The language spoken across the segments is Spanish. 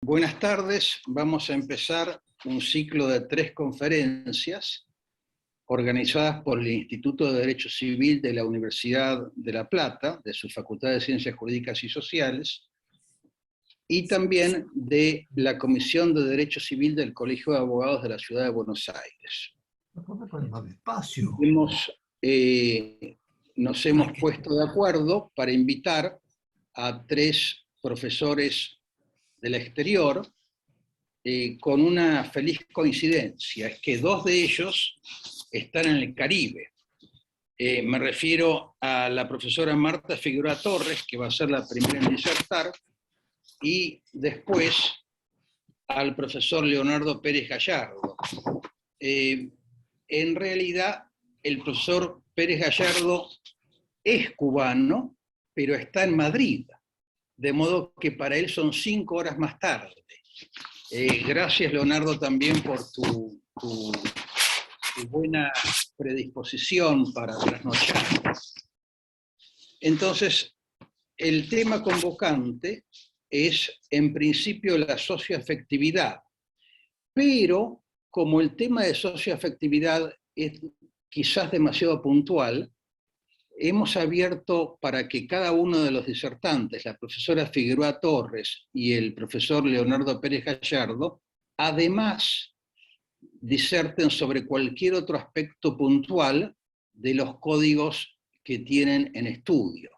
Buenas tardes, vamos a empezar un ciclo de 3 conferencias organizadas por el Instituto de Derecho Civil de la Universidad de La Plata, de su Facultad de Ciencias Jurídicas y Sociales, y también de la Comisión de Derecho Civil del Colegio de Abogados de la Ciudad de Buenos Aires. Nos hemos puesto de acuerdo para invitar a 3 profesores del exterior, con una feliz coincidencia, es que 2 de ellos están en el Caribe. Me refiero a la profesora Marta Figueroa Torres, que va a ser la primera en disertar, y después al profesor Leonardo Pérez Gallardo. En realidad, el profesor Pérez Gallardo es cubano, pero está en Madrid, de modo que para él son 5 horas más tarde. Gracias, Leonardo, también por tu buena predisposición para trasnochar. Entonces, el tema convocante es, en principio, la socioafectividad, pero como el tema de socioafectividad es quizás demasiado puntual, hemos abierto para que cada uno de los disertantes, la profesora Figueroa Torres y el profesor Leonardo Pérez Gallardo, además diserten sobre cualquier otro aspecto puntual de los códigos que tienen en estudio.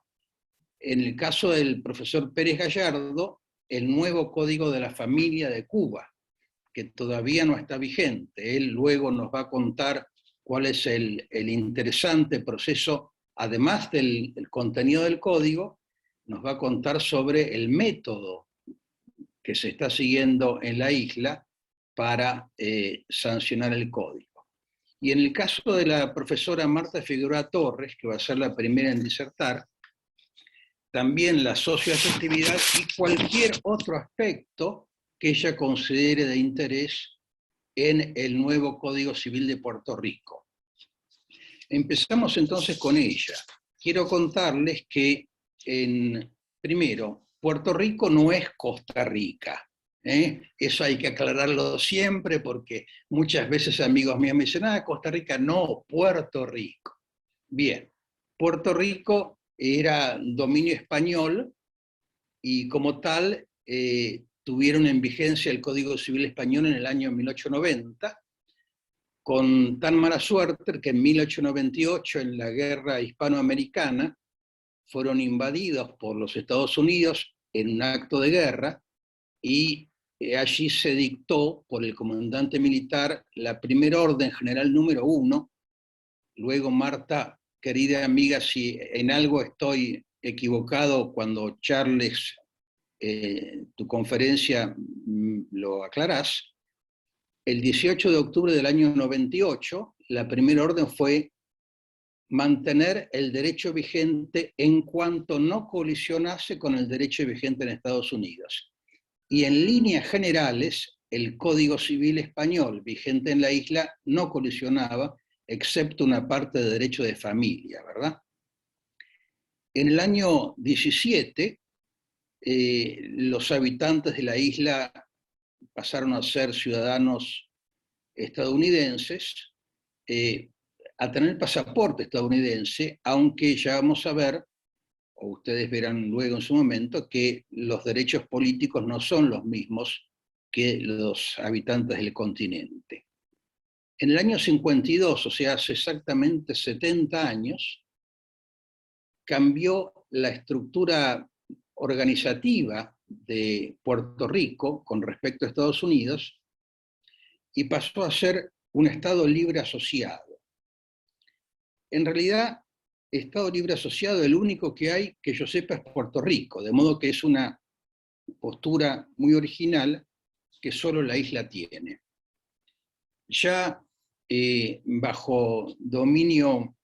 En el caso del profesor Pérez Gallardo, el nuevo Código de la Familia de Cuba, que todavía no está vigente. Él luego nos va a contar cuál es el interesante proceso. Además del contenido del código, nos va a contar sobre el método que se está siguiendo en la isla para sancionar el código. Y en el caso de la profesora Marta Figueroa Torres, que va a ser la primera en disertar, también la socioafectividad y cualquier otro aspecto que ella considere de interés en el nuevo Código Civil de Puerto Rico. Empezamos entonces con ella. Quiero contarles que, primero, Puerto Rico no es Costa Rica. Eso hay que aclararlo siempre porque muchas veces amigos míos me dicen, Costa Rica, no, Puerto Rico. Bien, Puerto Rico era dominio español y como tal tuvieron en vigencia el Código Civil Español en el año 1890, con tan mala suerte que en 1898, en la guerra hispanoamericana, fueron invadidos por los Estados Unidos en un acto de guerra, y allí se dictó por el comandante militar la primera orden general número 1. Luego, Marta, querida amiga, si en algo estoy equivocado cuando charles tu conferencia, lo aclarás. El 18 de octubre del año 98, la primera orden fue mantener el derecho vigente en cuanto no colisionase con el derecho vigente en Estados Unidos. Y en líneas generales, el Código Civil Español vigente en la isla no colisionaba, excepto una parte de derecho de familia, ¿verdad? En el año 17, los habitantes de la isla pasaron a ser ciudadanos estadounidenses, a tener pasaporte estadounidense, aunque ya vamos a ver, o ustedes verán luego en su momento, que los derechos políticos no son los mismos que los habitantes del continente. En el año 52, o sea, hace exactamente 70 años, cambió la estructura organizativa de Puerto Rico con respecto a Estados Unidos y pasó a ser un Estado libre asociado. En realidad, Estado libre asociado, el único que hay, que yo sepa, es Puerto Rico, de modo que es una postura muy original que solo la isla tiene. Ya bajo dominio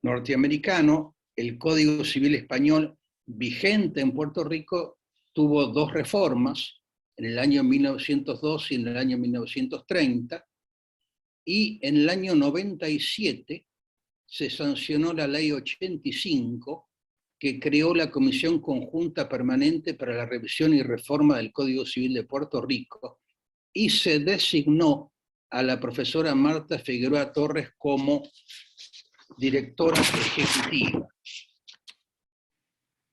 norteamericano, el Código Civil Español vigente en Puerto Rico tuvo 2 reformas, en el año 1902 y en el año 1930, y en el año 97 se sancionó la Ley 85, que creó la Comisión Conjunta Permanente para la Revisión y Reforma del Código Civil de Puerto Rico, y se designó a la profesora Marta Figueroa Torres como directora ejecutiva.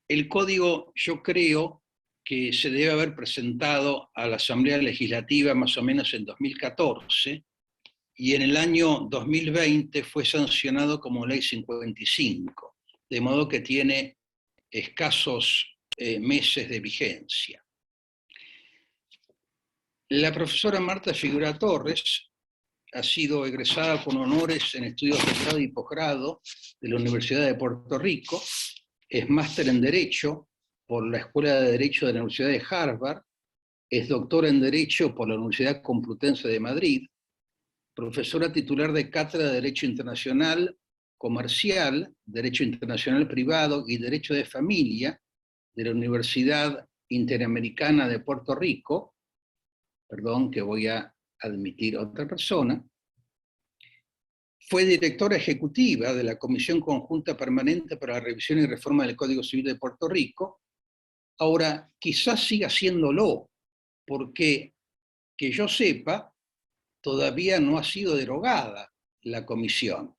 El código, yo creo que se debe haber presentado a la Asamblea Legislativa más o menos en 2014, y en el año 2020 fue sancionado como Ley 55, de modo que tiene escasos meses de vigencia. La profesora Marta Figueroa Torres ha sido egresada con honores en estudios de grado y posgrado de la Universidad de Puerto Rico, es máster en Derecho por la Escuela de Derecho de la Universidad de Harvard, es doctora en Derecho por la Universidad Complutense de Madrid, profesora titular de Cátedra de Derecho Internacional Comercial, Derecho Internacional Privado y Derecho de Familia de la Universidad Interamericana de Puerto Rico, perdón que voy a admitir a otra persona, fue directora ejecutiva de la Comisión Conjunta Permanente para la Revisión y Reforma del Código Civil de Puerto Rico. Ahora, quizás siga haciéndolo, porque, que yo sepa, todavía no ha sido derogada la comisión.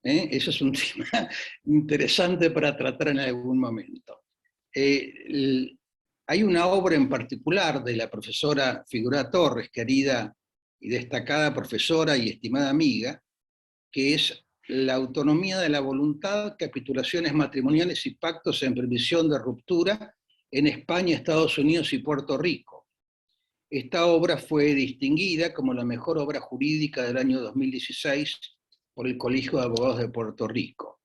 Eso es un tema interesante para tratar en algún momento. Hay una obra en particular de la profesora Figueroa Torres, querida y destacada profesora y estimada amiga, que es La autonomía de la voluntad, capitulaciones matrimoniales y pactos en previsión de ruptura en España, Estados Unidos y Puerto Rico. Esta obra fue distinguida como la mejor obra jurídica del año 2016 por el Colegio de Abogados de Puerto Rico.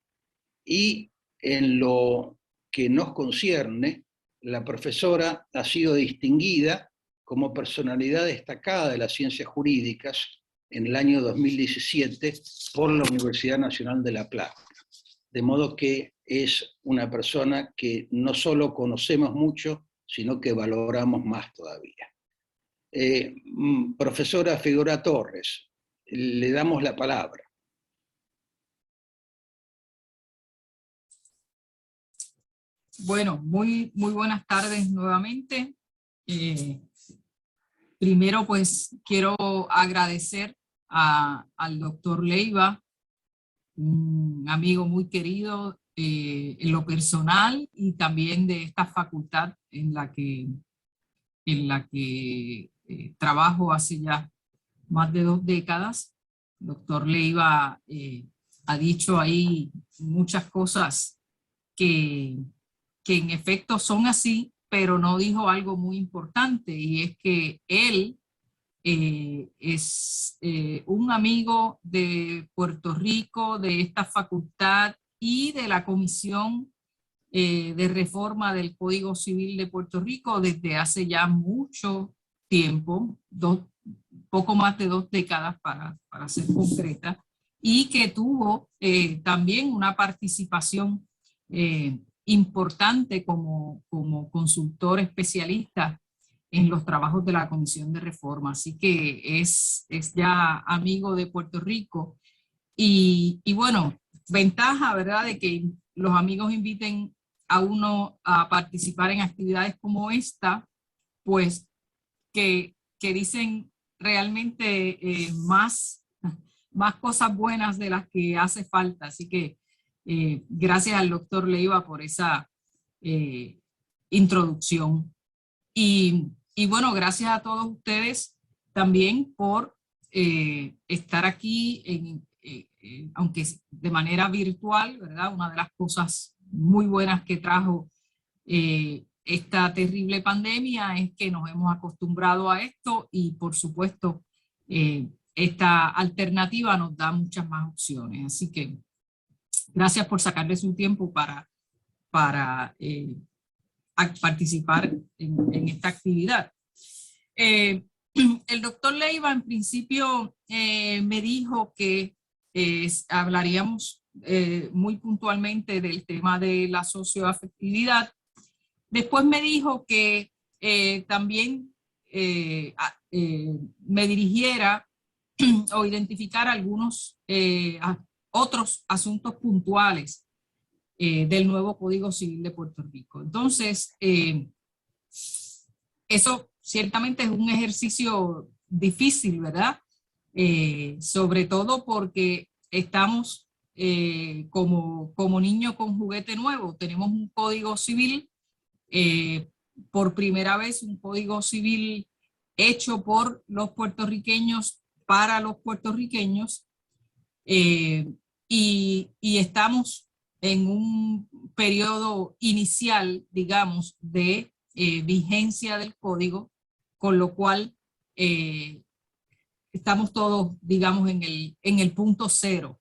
Y en lo que nos concierne, la profesora ha sido distinguida como personalidad destacada de las ciencias jurídicas en el año 2017 por la Universidad Nacional de La Plata. De modo que es una persona que no solo conocemos mucho, sino que valoramos más todavía. Profesora Figueroa Torres, le damos la palabra. Bueno, muy buenas tardes nuevamente. Primero, pues, quiero agradecer al doctor Leiva, un amigo muy querido en lo personal y también de esta facultad en la que trabajo hace ya más de 2 décadas. El doctor Leiva ha dicho ahí muchas cosas que en efecto son así, pero no dijo algo muy importante, y es que él es un amigo de Puerto Rico, de esta facultad y de la Comisión de Reforma del Código Civil de Puerto Rico desde hace ya mucho tiempo, poco más de 2 décadas para ser concreta, y que tuvo también una participación importante como consultor especialista en los trabajos de la Comisión de Reforma. Así que es ya amigo de Puerto Rico. Y bueno, ventaja, ¿verdad?, de que los amigos inviten a uno a participar en actividades como esta, pues que dicen realmente más cosas buenas de las que hace falta. Así que gracias al doctor Leiva por esa introducción. Y bueno, gracias a todos ustedes también por estar aquí, aunque de manera virtual, ¿verdad? Una de las cosas muy buenas que trajo esta terrible pandemia es que nos hemos acostumbrado a esto, y por supuesto esta alternativa nos da muchas más opciones. Así que gracias por sacarles un tiempo para participar en esta actividad. El doctor Leiva en principio me dijo que hablaríamos muy puntualmente del tema de la socioafectividad. Después me dijo que también me dirigiera o identificar algunos otros asuntos puntuales del nuevo Código Civil de Puerto Rico. Entonces, eso ciertamente es un ejercicio difícil, ¿verdad? Sobre todo porque estamos como niño con juguete nuevo. Tenemos un Código Civil, por primera vez un Código Civil hecho por los puertorriqueños para los puertorriqueños, y estamos en un periodo inicial, digamos, de vigencia del código, con lo cual estamos todos, digamos, en el punto cero.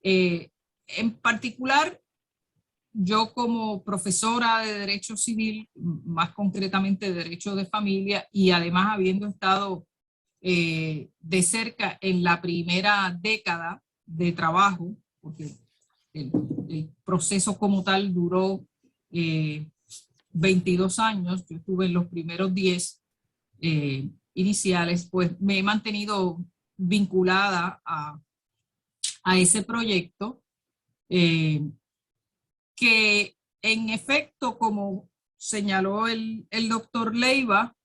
En particular, yo como profesora de Derecho Civil, más concretamente de Derecho de Familia, y además habiendo estado de cerca en la primera década de trabajo, porque el proceso como tal duró 22 años, yo estuve en los primeros 10 iniciales, pues me he mantenido vinculada a ese proyecto, que en efecto, como señaló el doctor Leiva,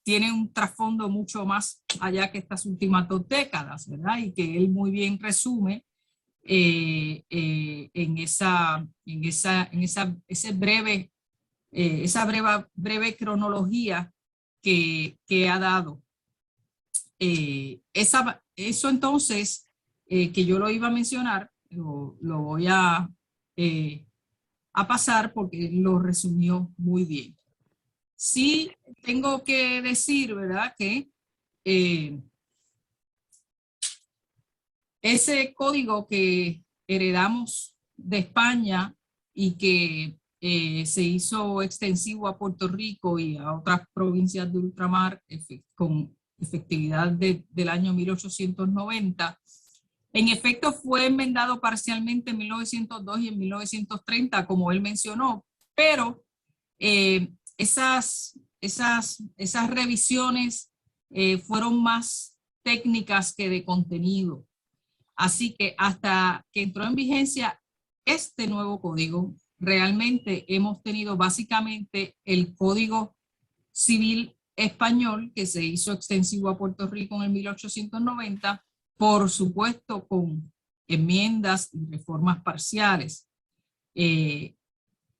tiene un trasfondo mucho más allá que estas últimas 2 décadas, ¿verdad? Y que él muy bien resume en esa breve cronología que ha dado. Eso entonces, que yo lo iba a mencionar, lo voy a pasar porque lo resumió muy bien. Sí, tengo que decir, ¿verdad?, que ese código que heredamos de España y que se hizo extensivo a Puerto Rico y a otras provincias de ultramar con efectividad del año 1890, en efecto fue enmendado parcialmente en 1902 y en 1930, como él mencionó, pero esas revisiones fueron más técnicas que de contenido. Así que hasta que entró en vigencia este nuevo código, realmente hemos tenido básicamente el Código Civil Español, que se hizo extensivo a Puerto Rico en el 1890, por supuesto con enmiendas y reformas parciales.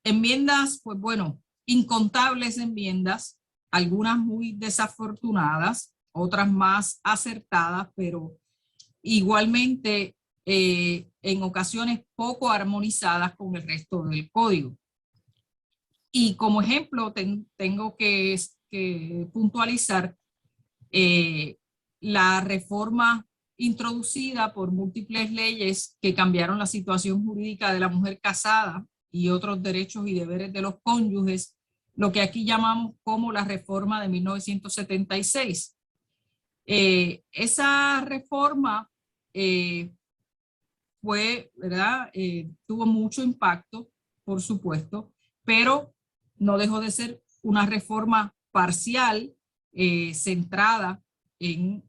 Enmiendas, pues bueno, incontables enmiendas, algunas muy desafortunadas, otras más acertadas, pero igualmente en ocasiones poco armonizadas con el resto del código. Y como ejemplo tengo que puntualizar la reforma introducida por múltiples leyes que cambiaron la situación jurídica de la mujer casada y otros derechos y deberes de los cónyuges, lo que aquí llamamos como la reforma de 1976. Esa reforma fue, ¿verdad? Tuvo mucho impacto, por supuesto, pero no dejó de ser una reforma parcial, centrada en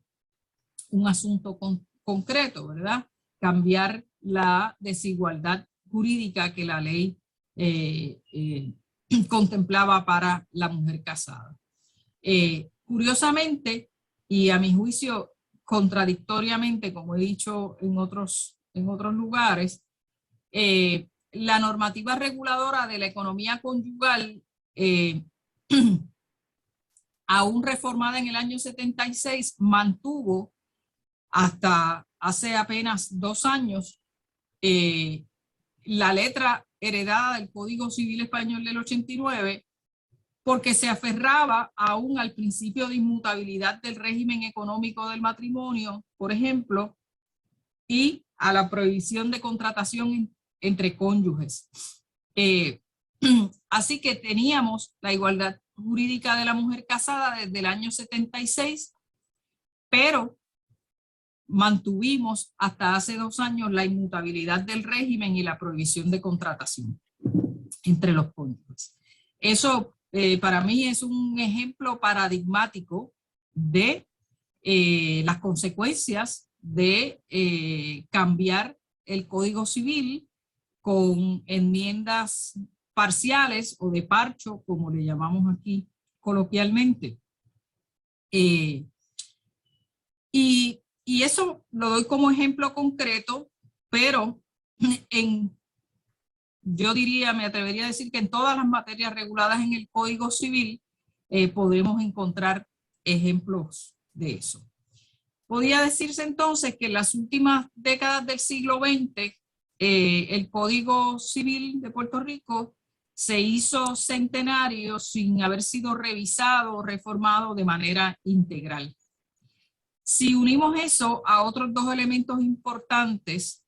un asunto concreto, ¿verdad? Cambiar la desigualdad jurídica que la ley contemplaba para la mujer casada. Curiosamente, y a mi juicio contradictoriamente, como he dicho en otros lugares, la normativa reguladora de la economía conyugal, aún reformada en el año 76, mantuvo hasta hace apenas 2 años la letra heredada del Código Civil Español del 89, porque se aferraba aún al principio de inmutabilidad del régimen económico del matrimonio, por ejemplo, y a la prohibición de contratación entre cónyuges. Así que teníamos la igualdad jurídica de la mujer casada desde el año 76, pero mantuvimos hasta hace 2 años la inmutabilidad del régimen y la prohibición de contratación entre los cónyuges. Eso para mí es un ejemplo paradigmático de las consecuencias de cambiar el Código Civil con enmiendas parciales o de parcho, como le llamamos aquí coloquialmente. Y eso lo doy como ejemplo concreto, pero yo diría, me atrevería a decir que en todas las materias reguladas en el Código Civil podemos encontrar ejemplos de eso. Podría decirse entonces que en las últimas décadas del siglo XX, el Código Civil de Puerto Rico se hizo centenario sin haber sido revisado o reformado de manera integral. Si unimos eso a otros dos elementos importantes,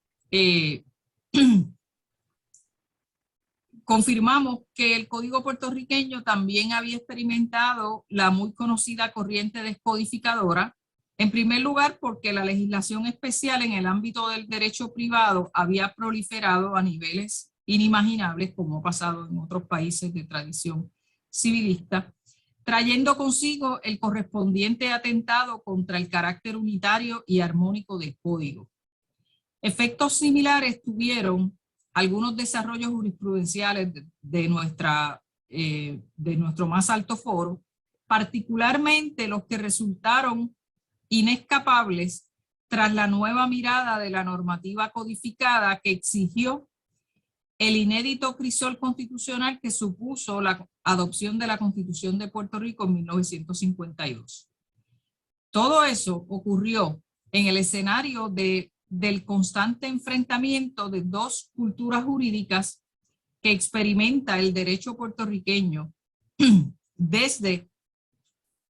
confirmamos que el Código puertorriqueño también había experimentado la muy conocida corriente descodificadora. En primer lugar, porque la legislación especial en el ámbito del derecho privado había proliferado a niveles inimaginables, como ha pasado en otros países de tradición civilista, trayendo consigo el correspondiente atentado contra el carácter unitario y armónico del código. Efectos similares tuvieron algunos desarrollos jurisprudenciales de nuestro más alto foro, particularmente los que resultaron inescapables tras la nueva mirada de la normativa codificada que exigió el inédito crisol constitucional que supuso la adopción de la Constitución de Puerto Rico en 1952. Todo eso ocurrió en el escenario del constante enfrentamiento de dos culturas jurídicas que experimenta el derecho puertorriqueño desde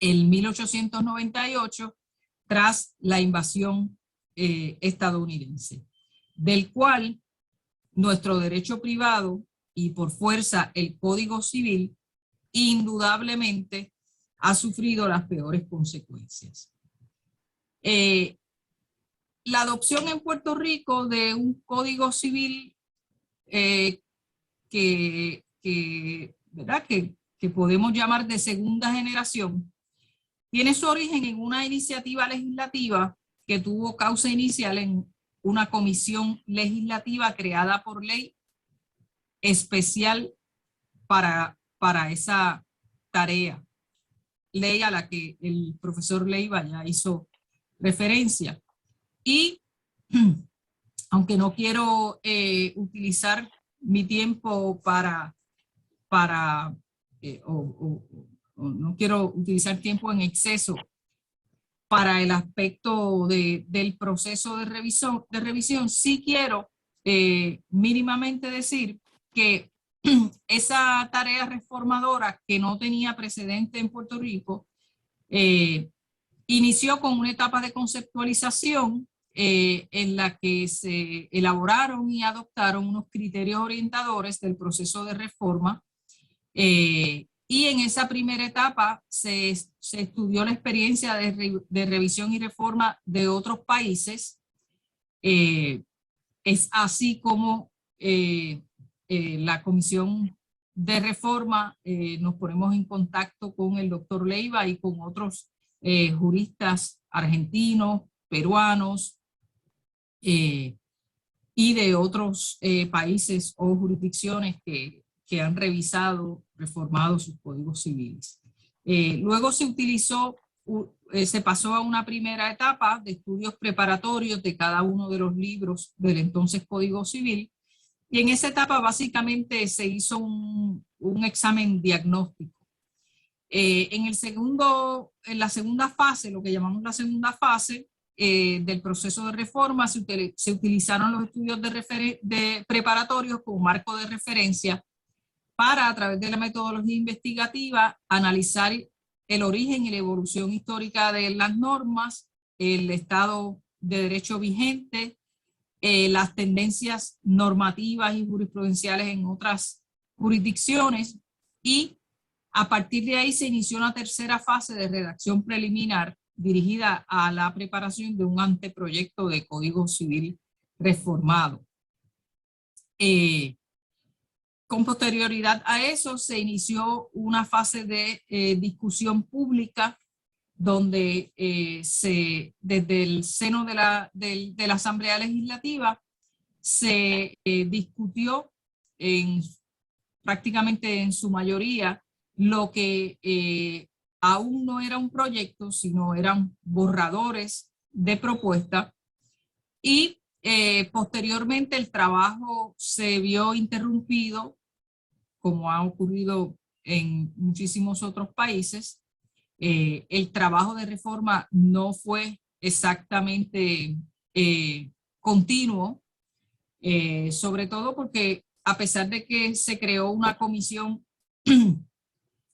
el 1898 tras la invasión estadounidense, del cual nuestro derecho privado y por fuerza el Código Civil indudablemente ha sufrido las peores consecuencias. La adopción en Puerto Rico de un Código Civil ¿verdad? que podemos llamar de segunda generación, tiene su origen en una iniciativa legislativa que tuvo causa inicial en una comisión legislativa creada por ley especial para esa tarea, ley a la que el profesor Leiva ya hizo referencia. Y aunque no quiero utilizar mi tiempo no quiero utilizar tiempo en exceso para el aspecto del proceso de revisión, sí quiero mínimamente decir que esa tarea reformadora que no tenía precedente en Puerto Rico inició con una etapa de conceptualización en la que se elaboraron y adoptaron unos criterios orientadores del proceso de reforma. Y en esa primera etapa se estudió la experiencia de revisión y reforma de otros países. Es así como la Comisión de Reforma nos ponemos en contacto con el doctor Leiva y con otros juristas argentinos, peruanos y de otros países o jurisdicciones que han revisado, reformado sus códigos civiles. Luego se pasó a una primera etapa de estudios preparatorios de cada uno de los libros del entonces Código Civil, y en esa etapa básicamente se hizo un examen diagnóstico. En la segunda fase, lo que llamamos la segunda fase del proceso de reforma, se utilizaron los estudios preparatorios como marco de referencia para, a través de la metodología investigativa, analizar el origen y la evolución histórica de las normas, el estado de derecho vigente, las tendencias normativas y jurisprudenciales en otras jurisdicciones, y a partir de ahí se inició una tercera fase de redacción preliminar dirigida a la preparación de un anteproyecto de Código Civil reformado. Con posterioridad a eso se inició una fase de discusión pública donde desde el seno de la Asamblea Legislativa se discutió prácticamente en su mayoría lo que aún no era un proyecto, sino eran borradores de propuesta, y posteriormente el trabajo se vio interrumpido, como ha ocurrido en muchísimos otros países. El trabajo de reforma no fue exactamente continuo, sobre todo porque a pesar de que se creó una comisión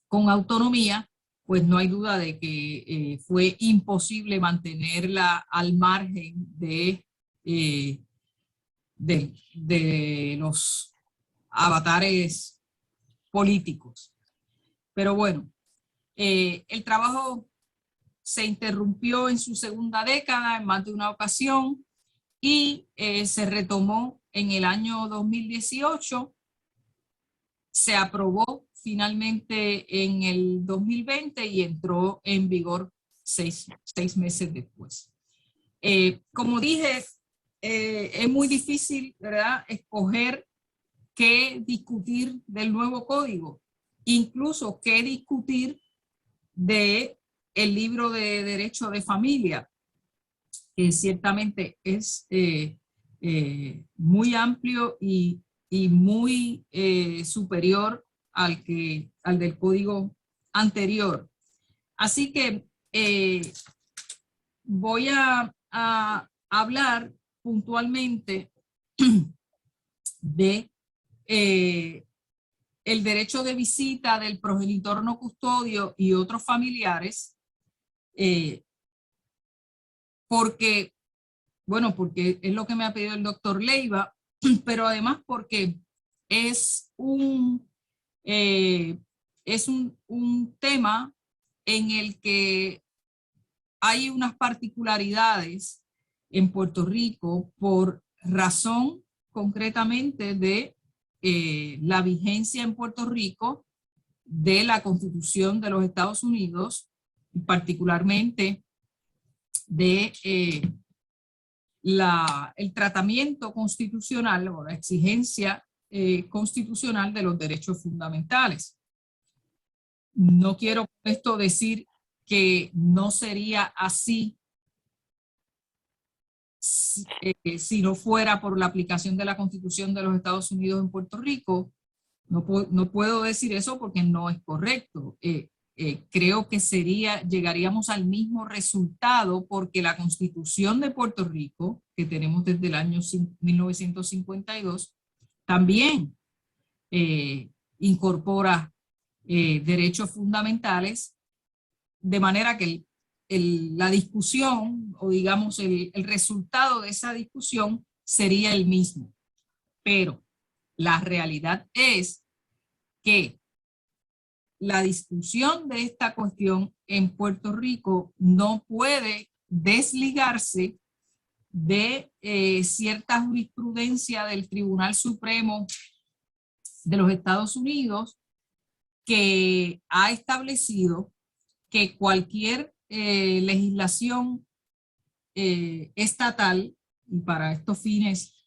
con autonomía, pues no hay duda de que fue imposible mantenerla al margen de los avatares políticos. Pero bueno, el trabajo se interrumpió en su segunda década en más de una ocasión y se retomó en el año 2018. Se aprobó finalmente en el 2020 y entró en vigor seis meses después. Como dije, es muy difícil, ¿verdad?, escoger qué discutir del nuevo código, incluso qué discutir de el libro de Derecho de Familia, que ciertamente es muy amplio y muy superior al del código anterior. Así que voy a hablar puntualmente de el derecho de visita del progenitor no custodio y otros familiares, porque es lo que me ha pedido el doctor Leiva, pero además porque es un tema en el que hay unas particularidades en Puerto Rico por razón concretamente de la vigencia en Puerto Rico de la Constitución de los Estados Unidos, y particularmente de el tratamiento constitucional o la exigencia constitucional de los derechos fundamentales. No quiero con esto decir que no sería así si no fuera por la aplicación de la Constitución de los Estados Unidos en Puerto Rico. No puedo decir eso porque no es correcto. Creo que llegaríamos al mismo resultado porque la Constitución de Puerto Rico, que tenemos desde el año 1952, también incorpora derechos fundamentales, de manera que la discusión, o digamos el resultado de esa discusión sería el mismo. Pero la realidad es que la discusión de esta cuestión en Puerto Rico no puede desligarse de cierta jurisprudencia del Tribunal Supremo de los Estados Unidos, que ha establecido que cualquier legislación estatal, y para estos fines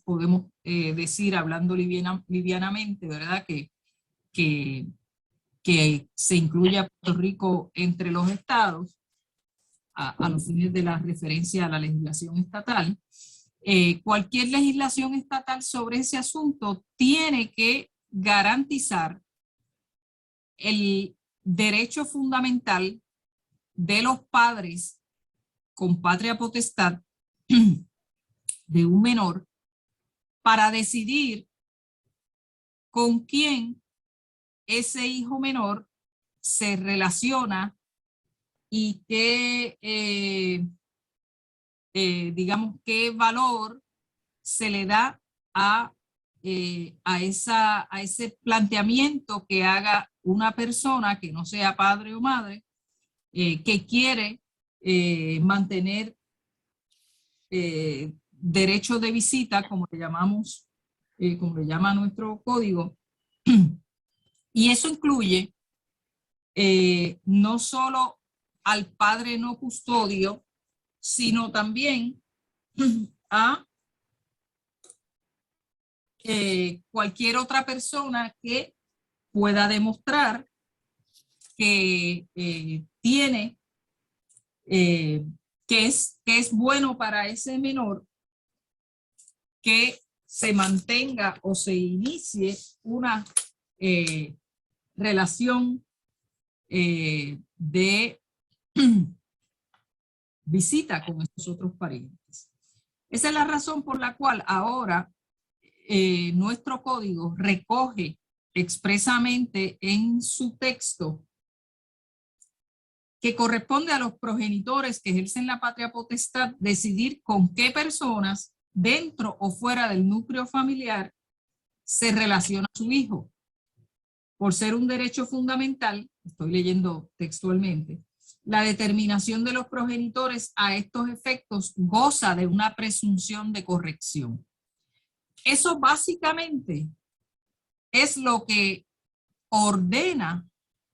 podemos decir, hablando livianamente, ¿verdad?, que se incluya a Puerto Rico entre los estados a los fines de la referencia a la legislación estatal. Cualquier legislación estatal sobre ese asunto tiene que garantizar el derecho fundamental de los padres con patria potestad de un menor para decidir con quién ese hijo menor se relaciona y digamos, qué valor se le da a ese planteamiento que haga una persona que no sea padre o madre, que quiere mantener derecho de visita, como le llamamos, como le llama nuestro código. Y eso incluye no solo al padre no custodio, sino también a cualquier otra persona que pueda demostrar que tiene, que es bueno para ese menor que se mantenga o se inicie una relación de visita con estos otros parientes. Esa es la razón por la cual ahora nuestro código recoge expresamente en su texto que corresponde a los progenitores que ejercen la patria potestad decidir con qué personas dentro o fuera del núcleo familiar se relaciona su hijo. Por ser un derecho fundamental, estoy leyendo textualmente, la determinación de los progenitores a estos efectos goza de una presunción de corrección. Eso básicamente es lo que ordena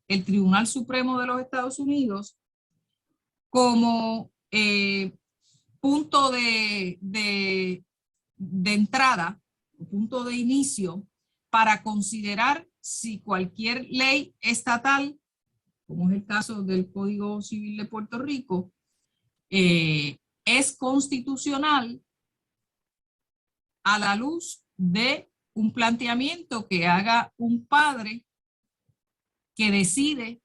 el Tribunal Supremo de los Estados Unidos como punto de entrada, punto de inicio para considerar si cualquier ley estatal, como es el caso del Código Civil de Puerto Rico, es constitucional a la luz de un planteamiento que haga un padre que decide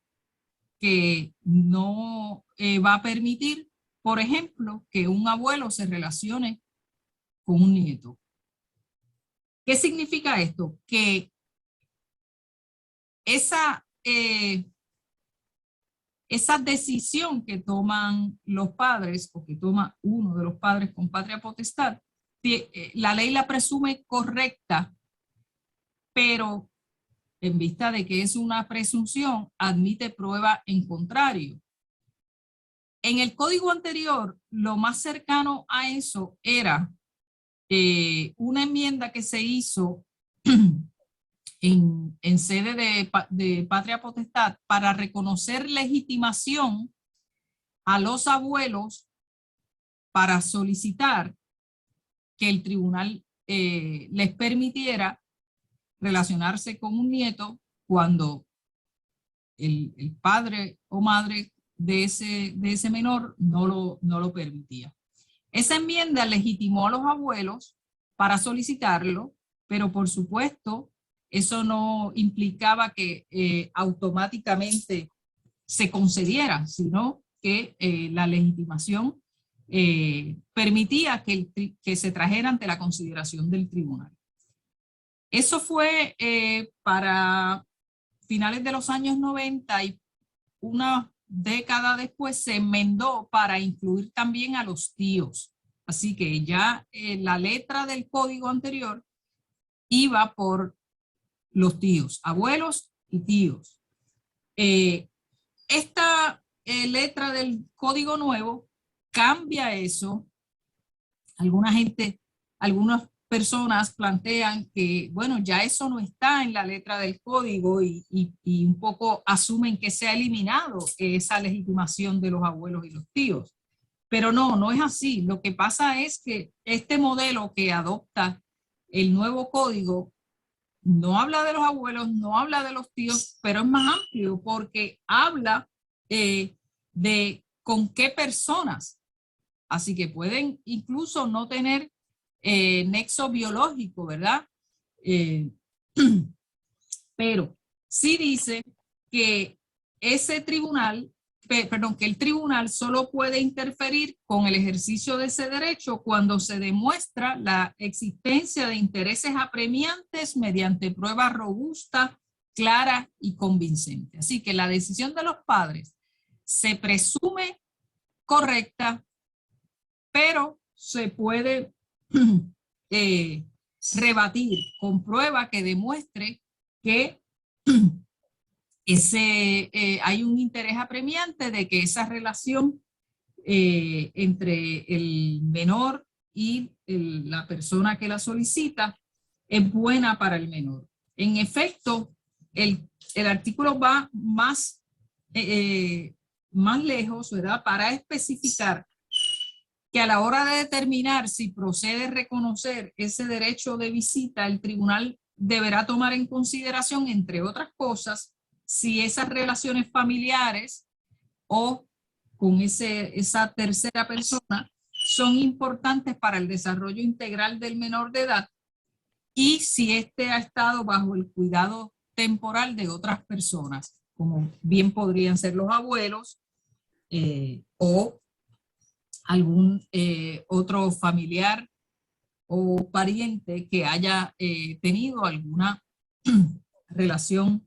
que no va a permitir, por ejemplo, que un abuelo se relacione con un nieto. ¿Qué significa esto? Que esa decisión que toman los padres o que toma uno de los padres con patria potestad, la ley la presume correcta, pero en vista de que es una presunción, admite prueba en contrario. En el código anterior, lo más cercano a eso era una enmienda que se hizo en sede de patria potestad para reconocer legitimación a los abuelos para solicitar que el tribunal les permitiera relacionarse con un nieto cuando el padre o madre de ese menor no lo permitía. Esa enmienda legitimó a los abuelos para solicitarlo, pero por supuesto eso no implicaba que automáticamente se concediera, sino que la legitimación permitía que se trajera ante la consideración del tribunal. Eso fue para finales de los años 90 y una década después se enmendó para incluir también a los tíos. Así que ya la letra del código anterior iba por los tíos, abuelos y tíos. Esta letra del código nuevo cambia eso. Algunas personas plantean que, bueno, ya eso no está en la letra del código y un poco asumen que se ha eliminado esa legitimación de los abuelos y los tíos. Pero no es así. Lo que pasa es que este modelo que adopta el nuevo código no habla de los abuelos, no habla de los tíos, pero es más amplio porque habla de con qué personas. Así que pueden incluso no tener nexo biológico, ¿verdad? Pero sí dice que ese tribunal, que el tribunal solo puede interferir con el ejercicio de ese derecho cuando se demuestra la existencia de intereses apremiantes mediante prueba robusta, clara y convincente. Así que la decisión de los padres se presume correcta, pero se puede rebatir con prueba que demuestre que hay un interés apremiante de que esa relación entre el menor y la persona que la solicita es buena para el menor. En efecto, el artículo va más lejos, ¿verdad? Para especificar que a la hora de determinar si procede reconocer ese derecho de visita, el tribunal deberá tomar en consideración, entre otras cosas, si esas relaciones familiares o con esa tercera persona son importantes para el desarrollo integral del menor de edad y si éste ha estado bajo el cuidado temporal de otras personas, como bien podrían ser los abuelos o algún otro familiar o pariente que haya tenido alguna relación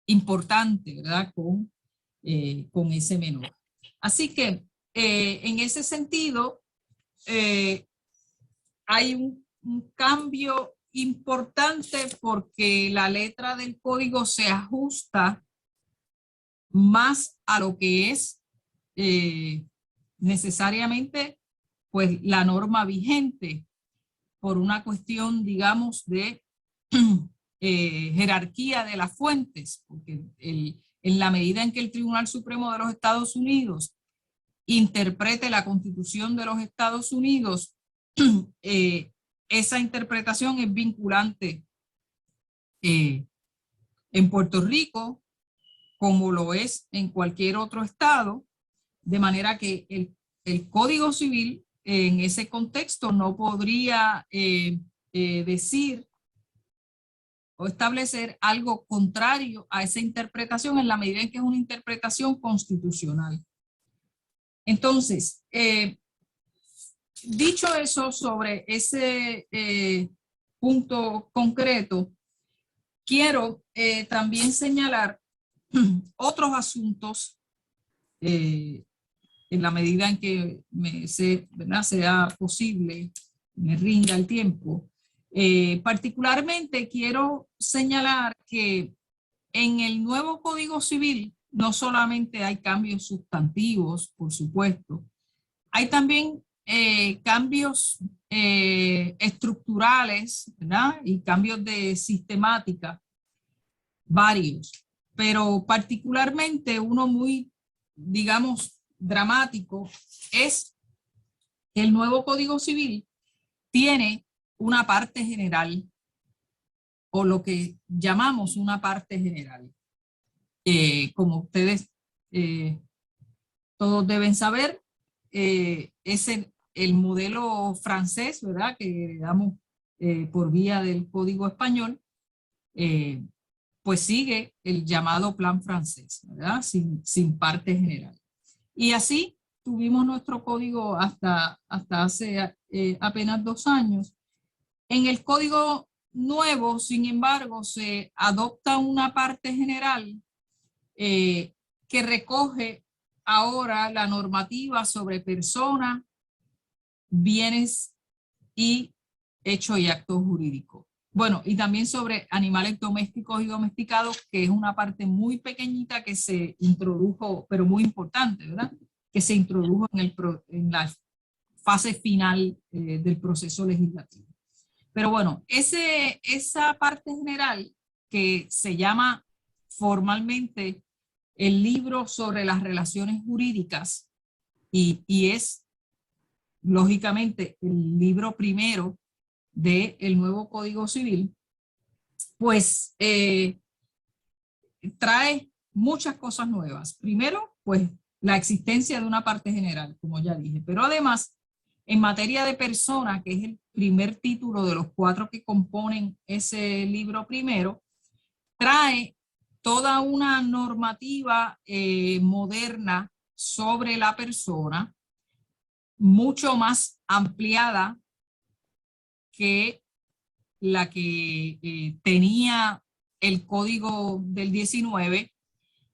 importante, ¿verdad? Con ese menor. Así que en ese sentido hay un cambio importante porque la letra del código se ajusta más a lo que es necesariamente pues la norma vigente por una cuestión, digamos, de jerarquía de las fuentes, porque en la medida en que el Tribunal Supremo de los Estados Unidos interprete la Constitución de los Estados Unidos, esa interpretación es vinculante en Puerto Rico, como lo es en cualquier otro estado, de manera que el Código Civil en ese contexto no podría decir o establecer algo contrario a esa interpretación en la medida en que es una interpretación constitucional. Entonces, dicho eso sobre ese punto concreto, quiero también señalar otros asuntos en la medida en que ¿verdad? Sea posible, me rinda el tiempo. Particularmente quiero señalar que en el nuevo Código Civil no solamente hay cambios sustantivos, por supuesto, hay también cambios estructurales, ¿verdad? Y cambios de sistemática, varios, pero particularmente uno muy, digamos, dramático es que el nuevo Código Civil tiene una parte general o lo que llamamos una parte general. Como ustedes todos deben saber, es el modelo francés, ¿verdad? Que heredamos por vía del Código Español, pues sigue el llamado plan francés, ¿verdad? Sin parte general. Y así tuvimos nuestro código hasta hace apenas 2 años. En el código nuevo, sin embargo, se adopta una parte general que recoge ahora la normativa sobre personas, bienes y hechos y actos jurídicos. Bueno, y también sobre animales domésticos y domesticados, que es una parte muy pequeñita que se introdujo, pero muy importante, ¿verdad? Que se introdujo en la fase final del proceso legislativo. Pero bueno, esa parte general que se llama formalmente el libro sobre las relaciones jurídicas y es lógicamente el libro primero del nuevo Código Civil, pues trae muchas cosas nuevas. Primero, pues la existencia de una parte general, como ya dije, pero además, en materia de persona, que es el primer título de los 4 que componen ese libro primero, trae toda una normativa moderna sobre la persona, mucho más ampliada que la que tenía el Código del 19,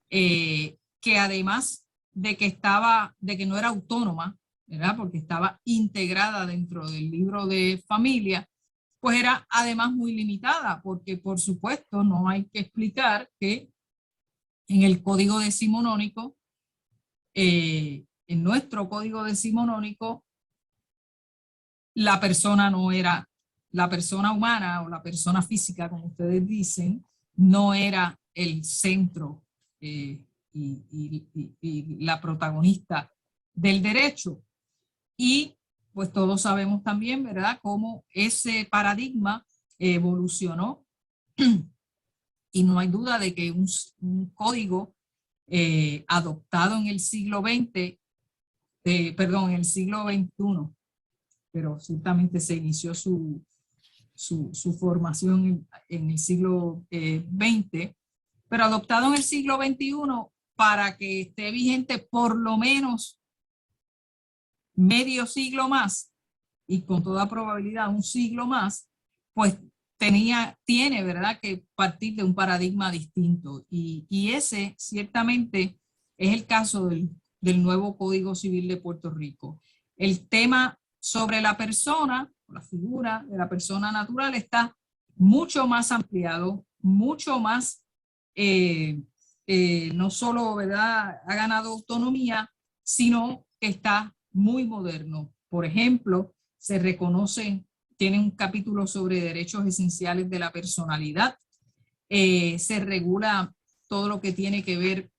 que además de que no era autónoma, ¿verdad? Porque estaba integrada dentro del libro de familia, pues era además muy limitada, porque por supuesto no hay que explicar que en el Código Decimonónico, en nuestro Código Decimonónico, la persona no era, la persona humana o la persona física, como ustedes dicen, no era el centro y la protagonista del derecho. Y pues todos sabemos también, ¿verdad?, cómo ese paradigma evolucionó. Y no hay duda de que un código adoptado en el siglo XX, perdón, en el siglo XXI, pero ciertamente se inició su formación en el siglo XX, pero adoptado en el siglo XXI para que esté vigente por lo menos medio siglo más, y con toda probabilidad un siglo más, pues tiene, ¿verdad?, que partir de un paradigma distinto. Y ese ciertamente es el caso del nuevo Código Civil de Puerto Rico. El tema sobre la persona, la figura de la persona natural, está mucho más ampliado, mucho más, no solo, ¿verdad?, ha ganado autonomía, sino que está muy moderno. Por ejemplo, se reconoce, tiene un capítulo sobre derechos esenciales de la personalidad, se regula todo lo que tiene que ver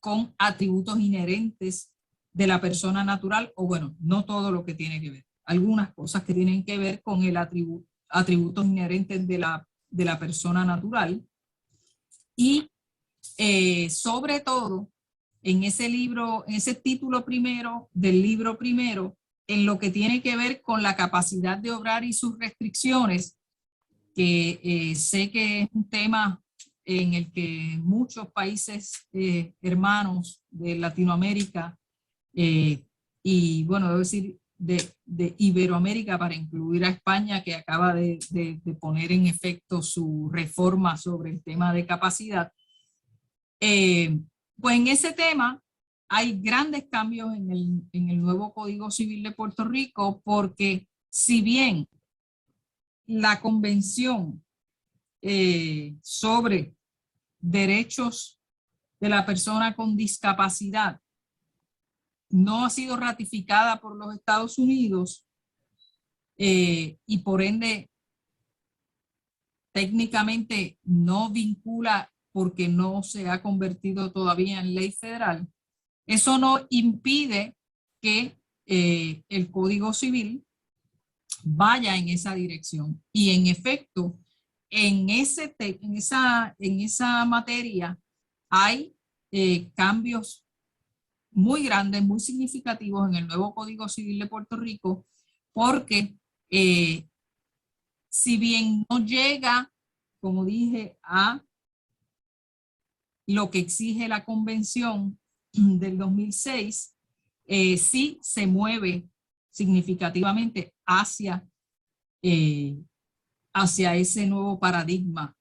con atributos inherentes de la persona natural, o bueno, no todo lo que tiene que ver, algunas cosas que tienen que ver con el atributos inherentes de la persona natural. Y sobre todo, en ese libro, en ese título primero del libro primero, en lo que tiene que ver con la capacidad de obrar y sus restricciones, que sé que es un tema en el que muchos países hermanos de Latinoamérica y bueno, debo decir de Iberoamérica, para incluir a España, que acaba de poner en efecto su reforma sobre el tema de capacidad. Pues en ese tema hay grandes cambios en el nuevo Código Civil de Puerto Rico, porque si bien la Convención sobre Derechos de la Persona con Discapacidad no ha sido ratificada por los Estados Unidos y por ende técnicamente no vincula porque no se ha convertido todavía en ley federal, eso no impide que el Código Civil vaya en esa dirección. Y en efecto, en esa materia hay cambios muy grandes, muy significativos en el nuevo Código Civil de Puerto Rico, porque si bien no llega, como dije, a lo que exige la Convención del 2006, sí se mueve significativamente hacia ese nuevo paradigma,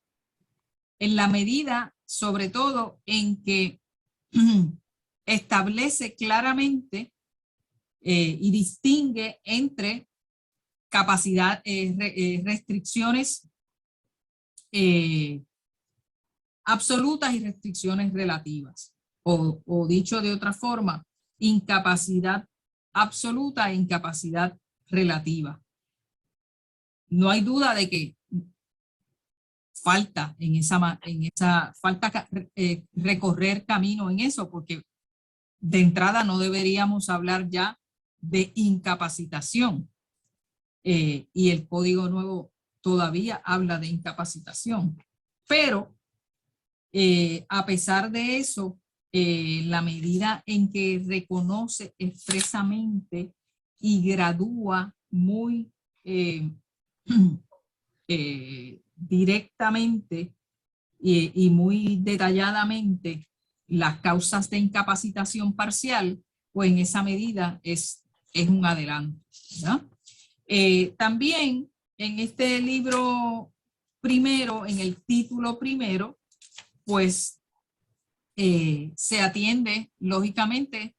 en la medida, sobre todo, en que establece claramente y distingue entre restricciones absolutas y restricciones relativas, o dicho de otra forma, incapacidad absoluta e incapacidad relativa. No hay duda de que falta recorrer camino en eso, porque de entrada no deberíamos hablar ya de incapacitación, y el Código Nuevo todavía habla de incapacitación. Pero a pesar de eso, la medida en que reconoce expresamente y gradúa muy directamente y muy detalladamente las causas de incapacitación parcial, pues en esa medida es un adelanto, ¿verdad? También en este libro primero, en el título primero, pues se atiende lógicamente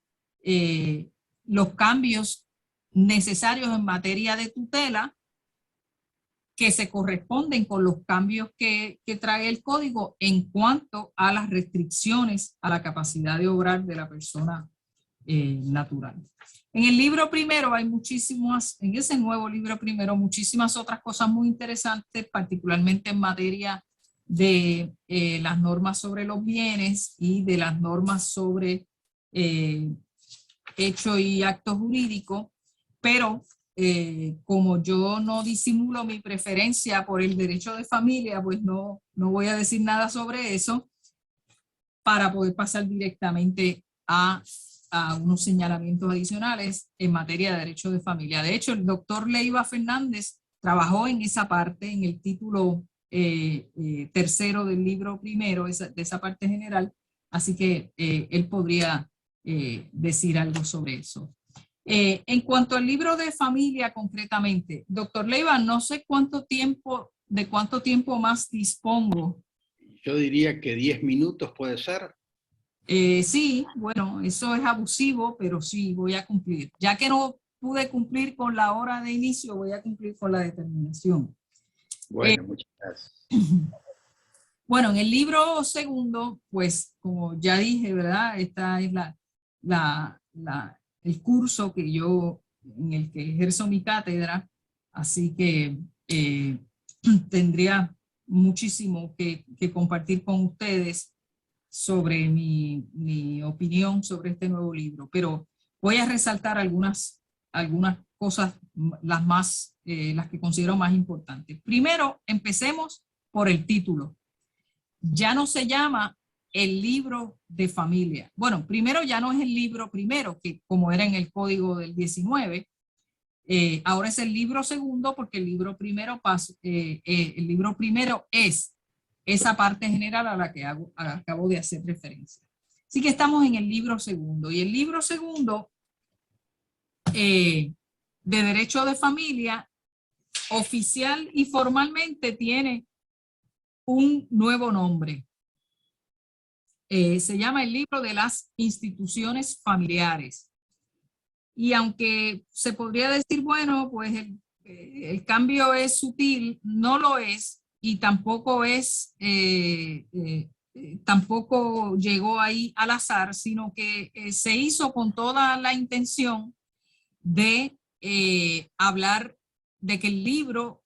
los cambios necesarios en materia de tutela que se corresponden con los cambios que trae el código en cuanto a las restricciones a la capacidad de obrar de la persona natural. En el libro primero hay muchísimas, en ese nuevo libro primero, muchísimas otras cosas muy interesantes, particularmente en materia de las normas sobre los bienes y de las normas sobre hecho y acto jurídico, pero como yo no disimulo mi preferencia por el derecho de familia, pues no voy a decir nada sobre eso para poder pasar directamente a unos señalamientos adicionales en materia de derecho de familia. De hecho, el doctor Leiva Fernández trabajó en esa parte, en el título tercero del libro primero, de esa parte general, así que él podría decir algo sobre eso. En cuanto al libro de familia concretamente, doctor Leiva, no sé de cuánto tiempo más dispongo. Yo diría que 10 minutos puede ser. Sí, bueno, eso es abusivo, pero sí, voy a cumplir. Ya que no pude cumplir con la hora de inicio, voy a cumplir con la determinación. Bueno, muchas gracias. Bueno, en el libro segundo, pues como ya dije, ¿verdad? Esta es el curso en el que ejerzo mi cátedra, así que tendría muchísimo que compartir con ustedes sobre mi opinión sobre este nuevo libro, pero voy a resaltar algunas cosas, las que considero más importantes. Primero, empecemos por el título. Ya no se llama el libro de familia. Bueno, primero ya no es el libro primero, que como era en el código del 19, ahora es el libro segundo, porque el libro primero es esa parte general a la que acabo de hacer referencia. Así que estamos en el libro segundo, y el libro segundo de Derecho de Familia oficial y formalmente tiene un nuevo nombre. Se llama el libro de las instituciones familiares. Y aunque se podría decir, bueno, pues el cambio es sutil, no lo es, y tampoco tampoco llegó ahí al azar, sino que se hizo con toda la intención de hablar de que el libro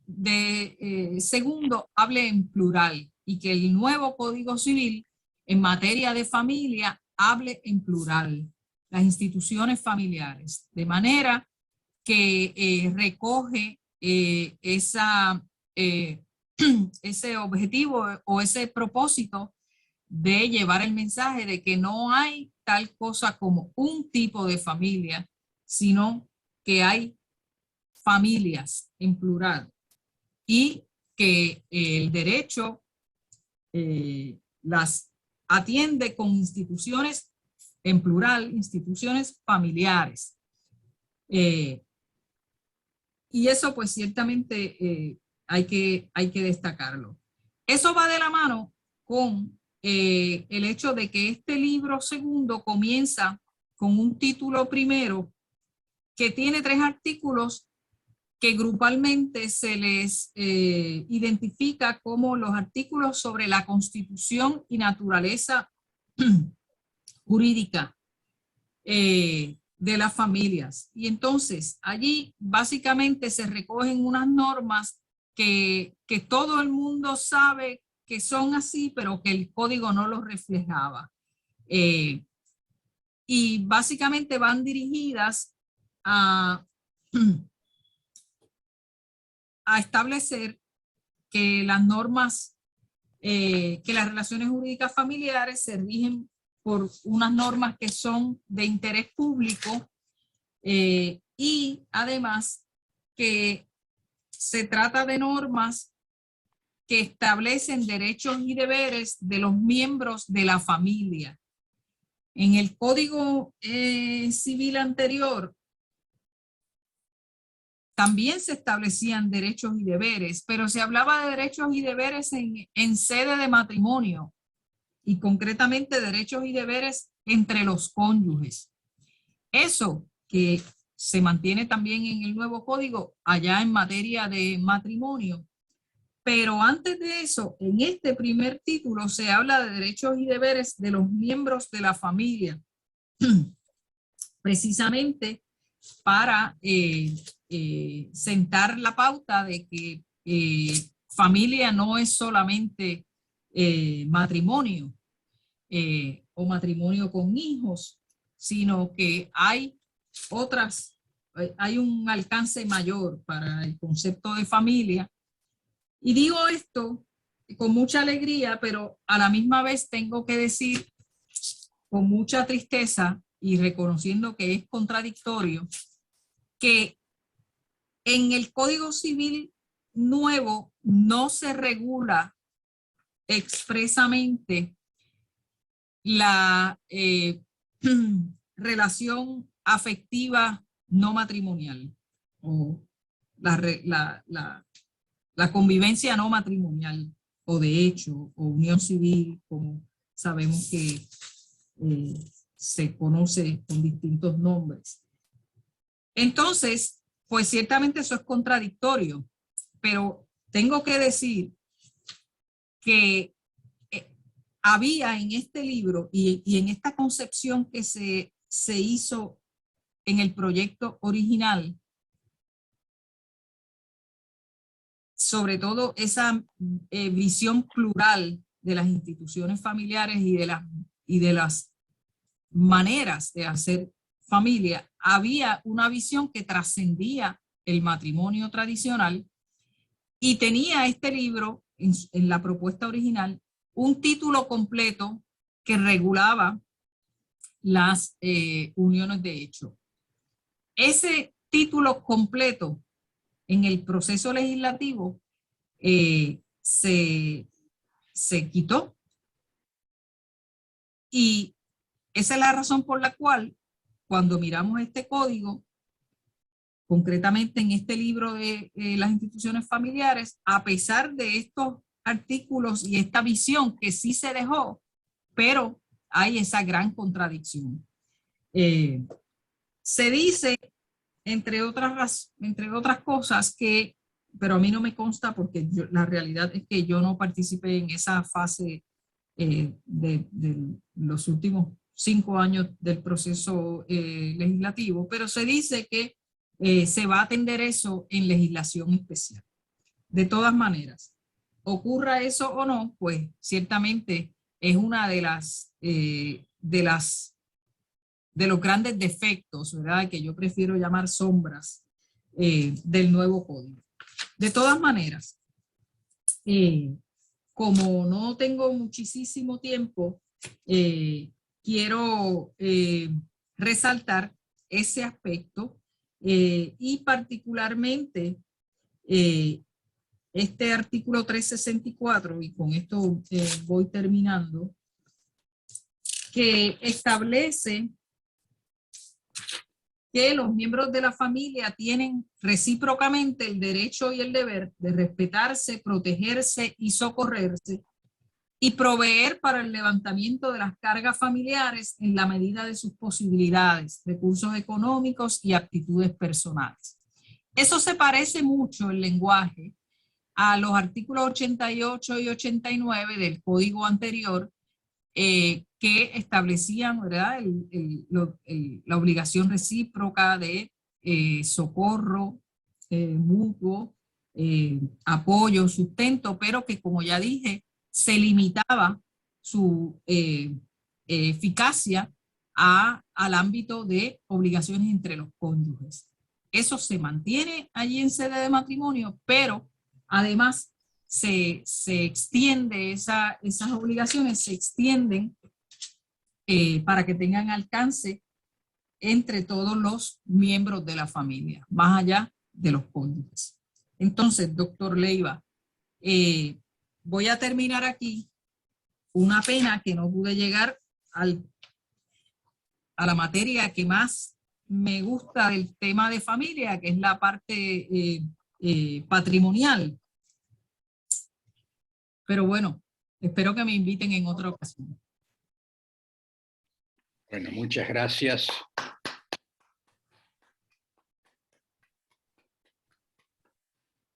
de segundo hable en plural y que el nuevo Código Civil en materia de familia hable en plural, las instituciones familiares, de manera que recoge ese objetivo o ese propósito de llevar el mensaje de que no hay tal cosa como un tipo de familia, sino que hay familias en plural y que el derecho las atiende con instituciones en plural, instituciones familiares. Y eso pues ciertamente hay que destacarlo. Eso va de la mano con el hecho de que este libro segundo comienza con un título primero que tiene 3 artículos que grupalmente se les identifica como los artículos sobre la constitución y naturaleza jurídica de las familias. Y entonces allí básicamente se recogen unas normas que todo el mundo sabe que son así, pero que el código no los reflejaba. Y básicamente van dirigidas a establecer que las normas, que las relaciones jurídicas familiares se rigen por unas normas que son de interés público y además que se trata de normas que establecen derechos y deberes de los miembros de la familia. En el Código Civil anterior también se establecían derechos y deberes, pero se hablaba de derechos y deberes en sede de matrimonio y concretamente derechos y deberes entre los cónyuges. Eso que se mantiene también en el nuevo código allá en materia de matrimonio. Pero antes de eso, en este primer título se habla de derechos y deberes de los miembros de la familia, precisamente para sentar la pauta de que familia no es solamente matrimonio o matrimonio con hijos, sino que hay un alcance mayor para el concepto de familia. Y digo esto con mucha alegría, pero a la misma vez tengo que decir con mucha tristeza y reconociendo que es contradictorio, que en el Código Civil nuevo no se regula expresamente la relación afectiva no matrimonial o la convivencia no matrimonial o de hecho o unión civil, como sabemos que se conoce con distintos nombres. Entonces, pues ciertamente eso es contradictorio, pero tengo que decir que había en este libro y en esta concepción que se hizo en el proyecto original, sobre todo esa visión plural de las instituciones familiares y de las maneras de hacer familia, había una visión que trascendía el matrimonio tradicional y tenía este libro en la propuesta original un título completo que regulaba las uniones de hecho. Ese título completo en el proceso legislativo se quitó y esa es la razón por la cual cuando miramos este código, concretamente en este libro de las instituciones familiares, a pesar de estos artículos y esta visión que sí se dejó, pero hay esa gran contradicción. Se dice, entre otras cosas, que, pero a mí no me consta porque la realidad es que yo no participé en esa fase de los últimos 5 años del proceso legislativo, pero se dice que se va a atender eso en legislación especial. De todas maneras, ocurra eso o no, pues ciertamente es una de los grandes defectos, ¿verdad?, que yo prefiero llamar sombras del nuevo código. De todas maneras, como no tengo muchísimo tiempo, quiero resaltar ese aspecto y particularmente este artículo 364, y con esto voy terminando, que establece que los miembros de la familia tienen recíprocamente el derecho y el deber de respetarse, protegerse y socorrerse y proveer para el levantamiento de las cargas familiares en la medida de sus posibilidades, recursos económicos y aptitudes personales. Eso se parece mucho el lenguaje a los artículos 88 y 89 del código anterior, que establecían, ¿verdad?, la obligación recíproca de socorro mutuo, apoyo, sustento, pero que, como ya dije, se limitaba su eficacia al ámbito de obligaciones entre los cónyuges. Eso se mantiene allí en sede de matrimonio, pero además se extiende esas obligaciones, se extienden para que tengan alcance entre todos los miembros de la familia, más allá de los cónyuges. Entonces, doctor Leiva, voy a terminar aquí. Una pena que no pude llegar a la materia que más me gusta del tema de familia, que es la parte patrimonial. Pero bueno, espero que me inviten en otra ocasión. Bueno, muchas gracias.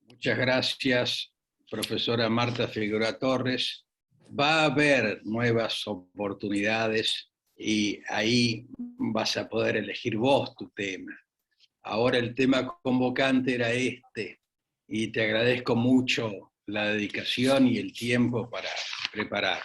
Muchas gracias, profesora Marta Figueroa Torres. Va a haber nuevas oportunidades y ahí vas a poder elegir vos tu tema. Ahora el tema convocante era este, y te agradezco mucho la dedicación y el tiempo para preparar.